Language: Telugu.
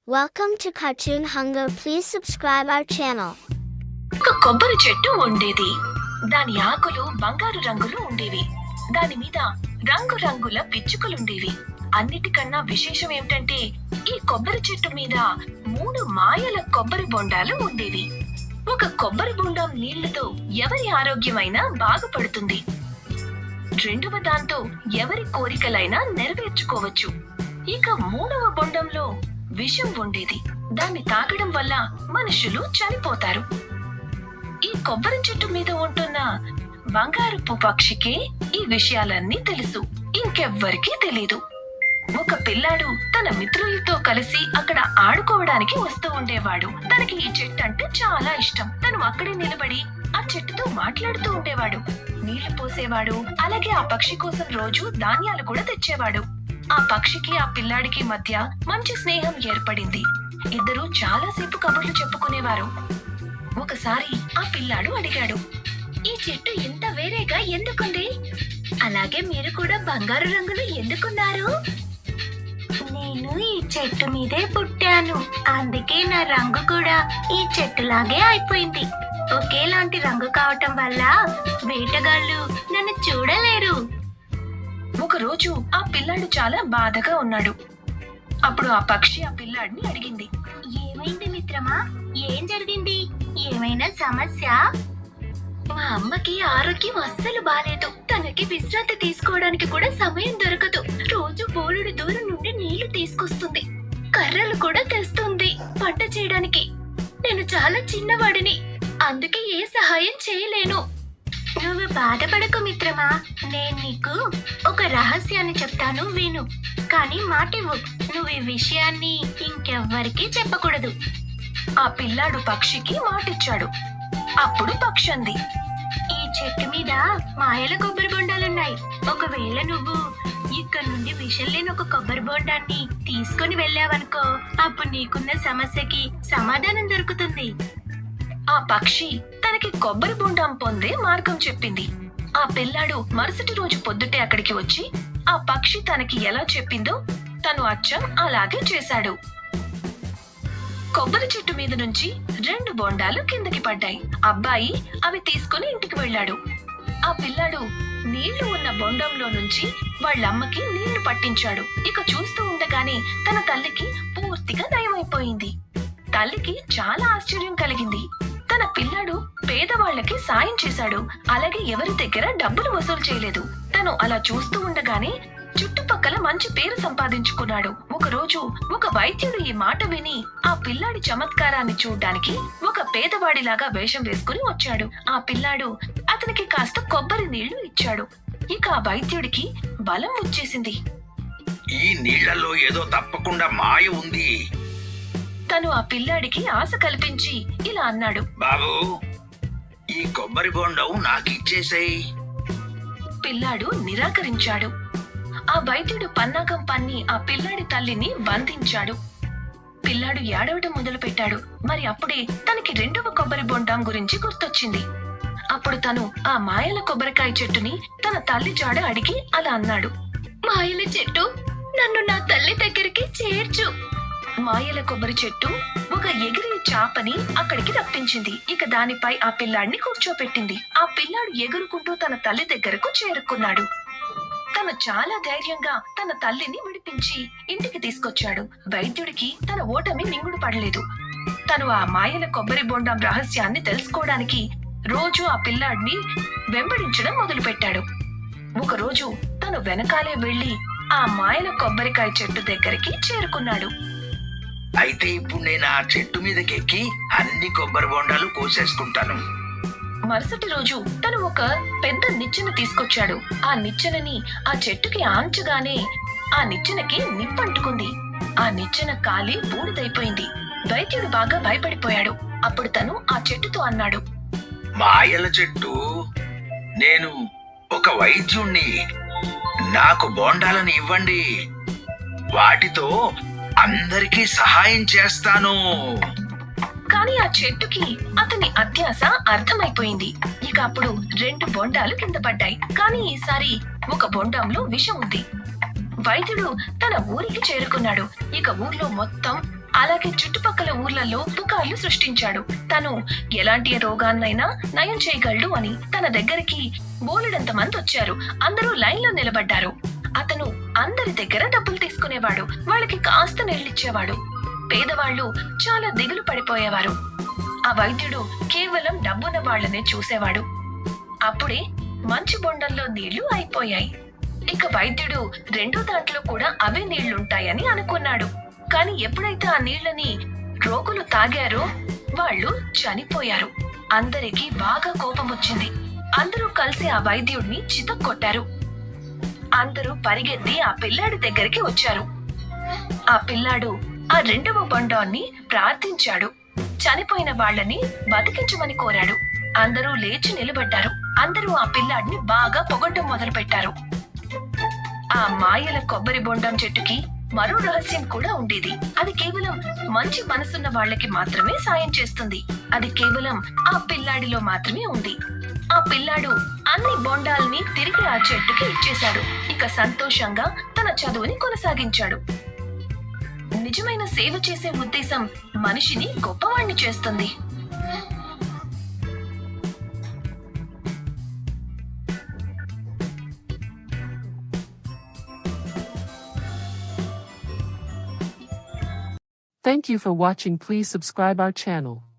Welcome to Cartoon Hunger. Please subscribe our channel. ఒక కొబ్బరి చెట్టు ఉండేది. దాని ఆకులు బంగారు రంగులో ఉండేవి. దాని మీద రంగురంగుల పిచ్చుకలుండేవి. అన్నిటికన్నా విశేషం ఏమిటంటే ఈ కొబ్బరి చెట్టు మీద 3 మాయల కొబ్బరి బొండాలు ఉండేవి. ఒక కొబ్బరి బొండం నీళ్లతో ఎవరి ఆరోగ్యమైనా బాగుపడుతుంది. రెండవ దాంతో ఎవరి కోరికలైనా నెరవేర్చుకోవచ్చు. ఇక 3వ బొండంలో విషం ఉండేది. దాన్ని తాగడం వల్ల మనుషులు చనిపోతారు. ఈ కొబ్బరి చెట్టు మీద ఉంటున్న బంగారపు పక్షికే ఈ విషయాలన్నీ తెలుసు. ఇంకెవ్వరికీ తెలీదు. ఒక పిల్లాడు తన మిత్రులతో కలిసి అక్కడ ఆడుకోవడానికి వస్తూ ఉండేవాడు. తనకి ఈ చెట్టు అంటే చాలా ఇష్టం. తను అక్కడే నిలబడి ఆ చెట్టుతో మాట్లాడుతూ ఉండేవాడు. నీళ్లు పోసేవాడు. అలాగే ఆ పక్షి కోసం రోజు ధాన్యాలు కూడా తెచ్చేవాడు. ఆ పక్షికి ఆ పిల్లాడికి మధ్య మంచి స్నేహం ఏర్పడింది. ఇద్దరూ చాలాసేపు కబుర్లు చెప్పుకునేవారు. ఒకసారి ఆ పిల్లాడు అడిగాడు, ఈ చెట్టు ఇంత వేరేగా ఎందుకుంది? అలాగే మీరు కూడా బంగారు రంగులు ఎందుకున్నారు? నేను ఈ చెట్టు మీదే పుట్టాను. అందుకే నా రంగు కూడా ఈ చెట్టులాగే అయిపోయింది. ఒకేలాంటి రంగు కావటం వల్ల వేటగాళ్ళు నన్ను చూడలేరు. ఒకరోజు ఆ పిల్లాడు చాలా బాధగా ఉన్నాడు. అప్పుడు ఆ పక్షి ఆ పిల్లాడిని అడిగింది, ఏమైంది మిత్రమా? ఏం జరిగింది? ఏమైనా సమస్య? మా అమ్మకి ఆరోగ్యం అస్సలు బాలేదు. తనకి విశ్రాంతి తీసుకోవడానికి కూడా సమయం దొరకదు. రోజు బోలెడు దూరం నుండి నీళ్లు తీసుకొస్తుంది. కర్రలు కూడా తెస్తుంది వంట చేయడానికి. నేను చాలా చిన్నవాడిని, అందుకే ఏ సహాయం చేయలేను. నువ్వు బాధపడకు మిత్రమా, నేను నీకు ఒక రహస్యాన్ని చెప్తాను, విను. కానీ మాటివ్వు, నువ్వు ఈ విషయాన్ని ఇంకెవ్వరికీ చెప్పకూడదు. ఆ పిల్లాడు పక్షికి మాటిచ్చాడు. అప్పుడు పక్షి అంది, ఈ చెట్టు మీద మాయల కొబ్బరి బొండాలున్నాయి. ఒకవేళ నువ్వు ఇక్కడ నుండి విషం లేని ఒక కొబ్బరి బొండాన్ని తీసుకుని వెళ్ళావనుకో, అప్పుడు నీకున్న సమస్యకి సమాధానం దొరుకుతుంది. ఆ పక్షి తనకి కొబ్బరి బొండం పొందే మార్గం చెప్పింది. ఆ పిల్లాడు మరుసటి రోజు పొద్దుటే అక్కడికి వచ్చి ఆ పక్షి తనకి ఎలా చెప్పిందో తను అచ్చం అలాగే చేశాడు. కొబ్బరి చెట్టు మీద నుంచి 2 బొండాలు కిందకి పడ్డాయి. అబ్బాయి అవి తీసుకుని ఇంటికి వెళ్ళాడు. ఆ పిల్లాడు నీళ్లు ఉన్న బొండంలో నుంచి వాళ్ళమ్మకి నీళ్లు పట్టించాడు. ఇక చూస్తూ ఉండగానే తన తల్లికి పూర్తిగా నయమైపోయింది. తల్లికి చాలా ఆశ్చర్యం కలిగింది. తన పిల్లాడు పేదవాళ్లకి సాయం చేశాడు. అలాగే ఎవరి దగ్గర డబ్బులు వసూలు చేయలేదు. తను అలా చూస్తూ ఉండగానే చుట్టుపక్కల మంచి పేరు సంపాదించుకున్నాడు. ఒకరోజు ఒక వైద్యుడు ఈ మాట విని ఆ పిల్లాడి చమత్కారాన్ని చూడ్డానికి ఒక పేదవాడిలాగా వేషం వేసుకుని వచ్చాడు. ఆ పిల్లాడు అతనికి కాస్త కొబ్బరి నీళ్లు ఇచ్చాడు. ఇక ఆ వైద్యుడికి బలం వచ్చేసింది. ఈ నీళ్లలో ఏదో తప్పకుండా మాయ ఉంది. తను ఆ పిల్లాడికి ఆశ కల్పించి ఇలా అన్నాడు, బాబు, ఈ కొబ్బరి బొండం నాకిచ్చేసేయ్. పిల్లాడు నిరాకరించాడు. ఆ వైద్యుడు పన్నాగం పన్ని ఆ పిల్లాడి తల్లిని బంధించాడు. పిల్లాడు ఏడవటం మొదలు పెట్టాడు. మరి అప్పుడే తనకి 2వ కొబ్బరి బొండం గురించి గుర్తొచ్చింది. అప్పుడు తను ఆ మాయల కొబ్బరికాయ చెట్టుని తన తల్లి జాడ అడిగి అలా అన్నాడు, మాయల చెట్టు, నన్ను నా తల్లి దగ్గరికి చేర్చు. మాయల కొబ్బరి చెట్టు ఒక ఎగిరే చాపని అక్కడికి రప్పించింది. ఇక దానిపై ఆ పిల్లాడిని కూర్చోపెట్టింది. ఆ పిల్లాడు ఎగురుకుంటూ తన తల్లి దగ్గరకు చేరుకున్నాడు. తను చాలా ధైర్యంగా తన తల్లిని విడిపించి ఇంటికి తీసుకొచ్చాడు. వైద్యుడికి తన ఓటమి మింగుడు పడలేదు. తను ఆ మాయల కొబ్బరి బొండం రహస్యాన్ని తెలుసుకోవడానికి రోజు ఆ పిల్లాడిని వెంబడించడం మొదలుపెట్టాడు. ఒకరోజు తను వెనకాలే వెళ్లి ఆ మాయల కొబ్బరికాయ చెట్టు దగ్గరికి చేరుకున్నాడు. అయితే ఇప్పుడు నేను ఆ చెట్టు మీదకెక్కి అన్ని కొబ్బరి బొండాలు కోసేసుకుంటాను. మరుసటి రోజు తను ఒక పెద్ద నిచ్చెన తీసుకొచ్చాడు. ఆ నిచ్చెనని ఆ చెట్టుకి ఆంచగానే ఆ నిచ్చెనకి నిప్పంటుకుంది. ఆ నిచ్చెన కాలి బూడిదైపోయింది. వైద్యుడు బాగా భయపడిపోయాడు. అప్పుడు తను ఆ చెట్టుతో అన్నాడు, మాయల చెట్టు, నేను ఒక వైద్యుణ్ణి. నాకు బొండాలను ఇవ్వండి. వాటితో అందరికీ సహాయం చేస్తాను. కానీ ఆ చెట్టుకి అతని అత్యాశ అర్థమైపోయింది. ఇక అప్పుడు 2 బొండాలు కింద పడ్డాయి. కానీ ఈసారి ఒక బొండంలో విషం ఉంది. వైద్యుడు తన ఊరికి చేరుకున్నాడు. ఇక ఊర్లో మొత్తం అలాగే చుట్టుపక్కల ఊర్లలో పుకార్లు సృష్టించాడు. తను ఎలాంటి రోగాన్నైనా నయం చేయగలడు అని. తన దగ్గరికి బోలెడంత మంది వచ్చారు. అందరూ లైన్లో నిలబడ్డారు. అతను అందరి దగ్గర డబ్బులు తీసుకునేవాడు. వాళ్ళకి కాస్త నీళ్ళిచ్చేవాడు. పేదవాళ్ళు చాలా దిగులు పడిపోయేవారు. ఆ వైద్యుడు కేవలం డబ్బున్న వాళ్ళనే చూసేవాడు. అప్పుడే మంచి బొండంలో నీళ్లు అయిపోయాయి. ఇక వైద్యుడు రెండో దాంట్లో కూడా అవే నీళ్లుంటాయని అనుకున్నాడు. కానీ ఎప్పుడైతే ఆ నీళ్లని రోగులు తాగారో వాళ్ళు చనిపోయారు. అందరికీ బాగా కోపం వచ్చింది. అందరూ కలిసి ఆ వైద్యుడిని చితక్కొట్టారు. అందరూ పరిగెత్తి ఆ పిల్లాడి దగ్గరికి వచ్చారు. ఆ పిల్లాడు ఆ రెండవ బొండాన్ని ప్రార్థించాడు. చనిపోయిన వాళ్ళని బతికించమని కోరాడు. అందరూ లేచి నిలబడ్డారు. అందరూ ఆ పిల్లాడిని బాగా పొగడ్డం మొదలుపెట్టారు. ఆ మాయల కొబ్బరి బొండం చెట్టుకి మరో రహస్యం కూడా ఉండేది. అది కేవలం మంచి మనసున్న వాళ్ళకి మాత్రమే సాయం చేస్తుంది. అది కేవలం ఆ పిల్లాడిలో మాత్రమే ఉంది. ఆ పిల్లాడు అన్ని బొండాల్ని తిరిగి ఆ చెట్టుకి ఇచ్చేశాడు. ఇక సంతోషంగా తన చదువుని కొనసాగించాడు. నిజమైన సేవ చేసే ఉద్దేశం మనిషిని గొప్పవాణ్ణి చేస్తుంది. Thank you for watching. Please subscribe our channel.